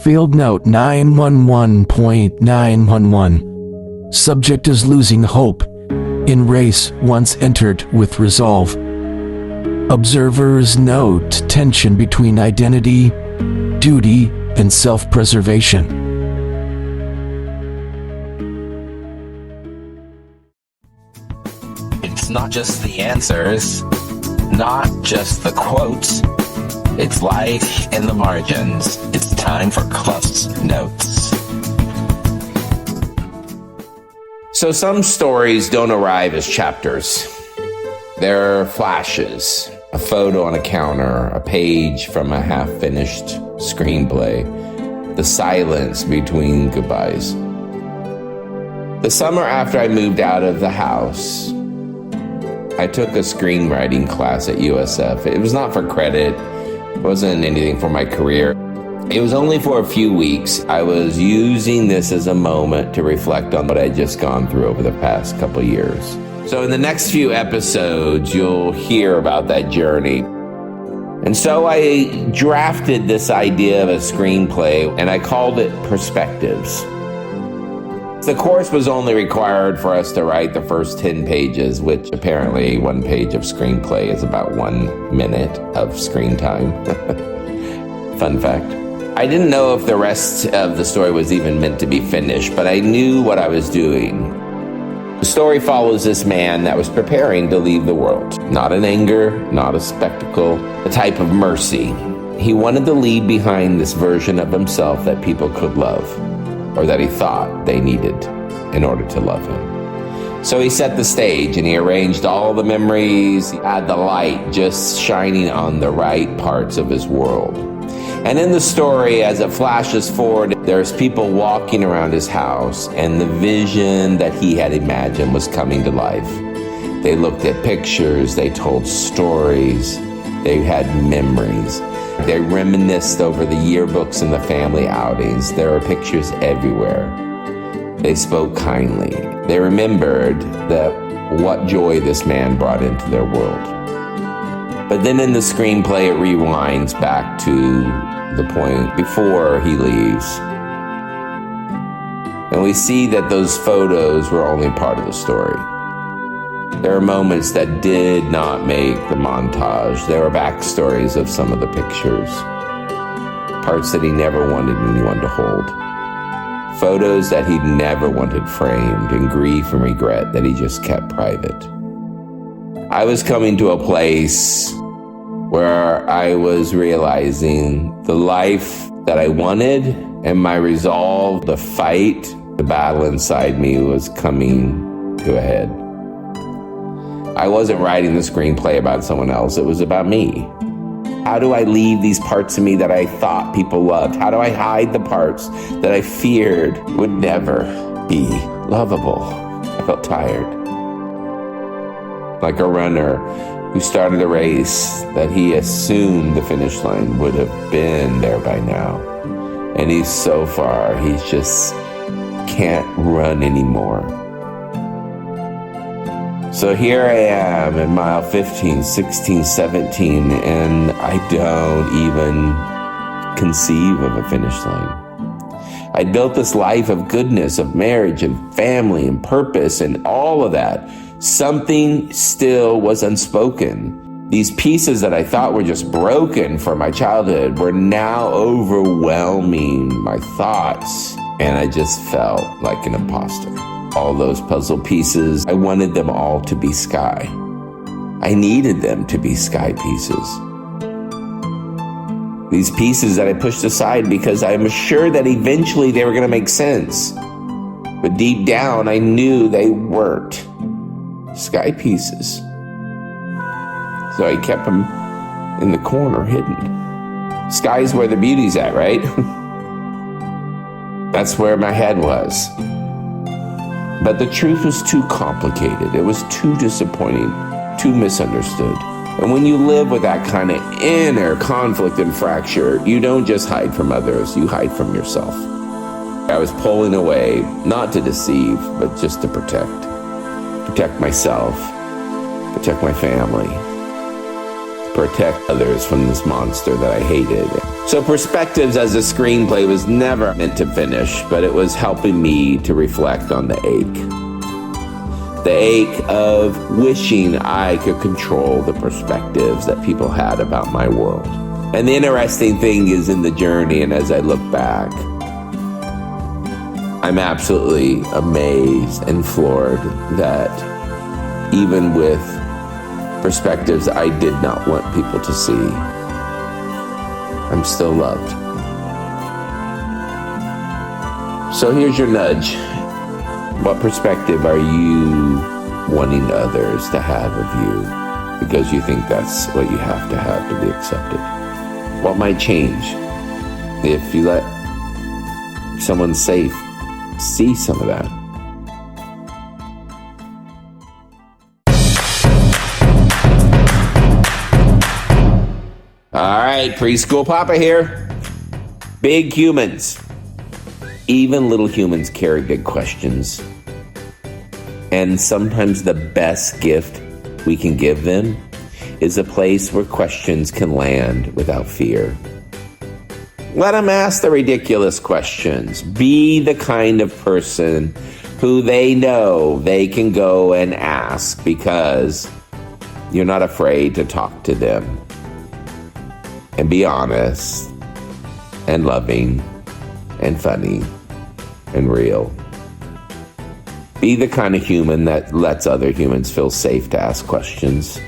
Field note 911.911. Subject is losing hope in race once entered with resolve. Observers note tension between identity, duty, and self-preservation. It's not just the answers, not just the quotes. It's life in the margins. It's time for CluffsNotes. So some stories don't arrive as chapters. They're flashes, a photo on a counter, a page from a half-finished screenplay, the silence between goodbyes. The summer after I moved out of the house, I took a screenwriting class at USF. It was not for credit. It wasn't anything for my career. It was only for a few weeks. I was using this as a moment to reflect on what I'd just gone through over the past couple of years. So in the next few episodes, you'll hear about that journey. And so I drafted this idea of a screenplay, and I called it Perspectives. The course was only required for us to write the first 10 pages, which apparently one page of screenplay is about 1 minute of screen time. Fun fact. I didn't know if the rest of the story was even meant to be finished, but I knew what I was doing. The story follows this man that was preparing to leave the world. Not in anger, not a spectacle, a type of mercy. He wanted to leave behind this version of himself that people could love, or that he thought they needed in order to love him. So he set the stage and he arranged all the memories, he had the light just shining on the right parts of his world. And in the story, as it flashes forward, there's people walking around his house, and the vision that he had imagined was coming to life. They looked at pictures, they told stories, they had memories. They reminisced over the yearbooks and the family outings. There are pictures everywhere. They spoke kindly. They remembered what joy this man brought into their world. But then in the screenplay, it rewinds back to the point before he leaves. And we see that those photos were only part of the story. There are moments that did not make the montage. There are backstories of some of the pictures. Parts that he never wanted anyone to hold. Photos that he never wanted framed, and grief and regret that he just kept private. I was coming to a place where I was realizing the life that I wanted and my resolve, the fight, the battle inside me was coming to a head. I wasn't writing the screenplay about someone else, it was about me. How do I leave these parts of me that I thought people loved? How do I hide the parts that I feared would never be lovable? I felt tired. Like a runner who started a race that he assumed the finish line would have been there by now. And he's so far, he just can't run anymore. So here I am at mile 15, 16, 17, and I don't even conceive of a finish line. I built this life of goodness, of marriage and family and purpose and all of that. Something still was unspoken. These pieces that I thought were just broken from my childhood were now overwhelming my thoughts, and I just felt like an imposter. All those puzzle pieces, I wanted them all to be sky. I needed them to be sky pieces. These pieces that I pushed aside because I'm sure that eventually they were going to make sense. But deep down, I knew they weren't sky pieces. So I kept them in the corner, hidden. Sky's where the beauty's at, right? That's where my head was. But the truth was too complicated. It was too disappointing, too misunderstood. And when you live with that kind of inner conflict and fracture, you don't just hide from others, you hide from yourself. I was pulling away, not to deceive, but just to protect. Protect myself, protect my family, protect others from this monster that I hated. So Perspectives as a screenplay was never meant to finish, but it was helping me to reflect on the ache. The ache of wishing I could control the perspectives that people had about my world. And the interesting thing is in the journey, and as I look back, I'm absolutely amazed and floored that even with perspectives I did not want people to see, I'm still loved. So here's your nudge. What perspective are you wanting others to have of you because you think that's what you have to be accepted? What might change if you let someone safe see some of that? All right, Preschool Papa here. Big humans. Even little humans carry big questions. And sometimes the best gift we can give them is a place where questions can land without fear. Let them ask the ridiculous questions. Be the kind of person who they know they can go and ask because you're not afraid to talk to them and be honest and loving and funny and real. Be the kind of human that lets other humans feel safe to ask questions.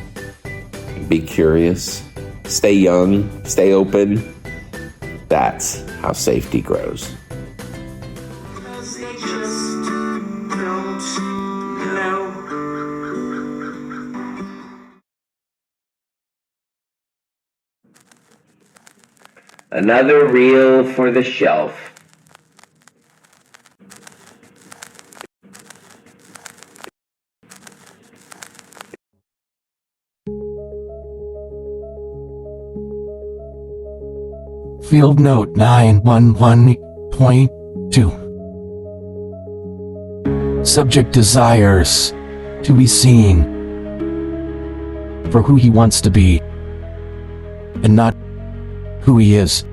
Be curious, stay young, stay open. That's how safety grows. Another reel for the shelf. Field note 911.2. Subject desires to be seen for who he wants to be and not who he is.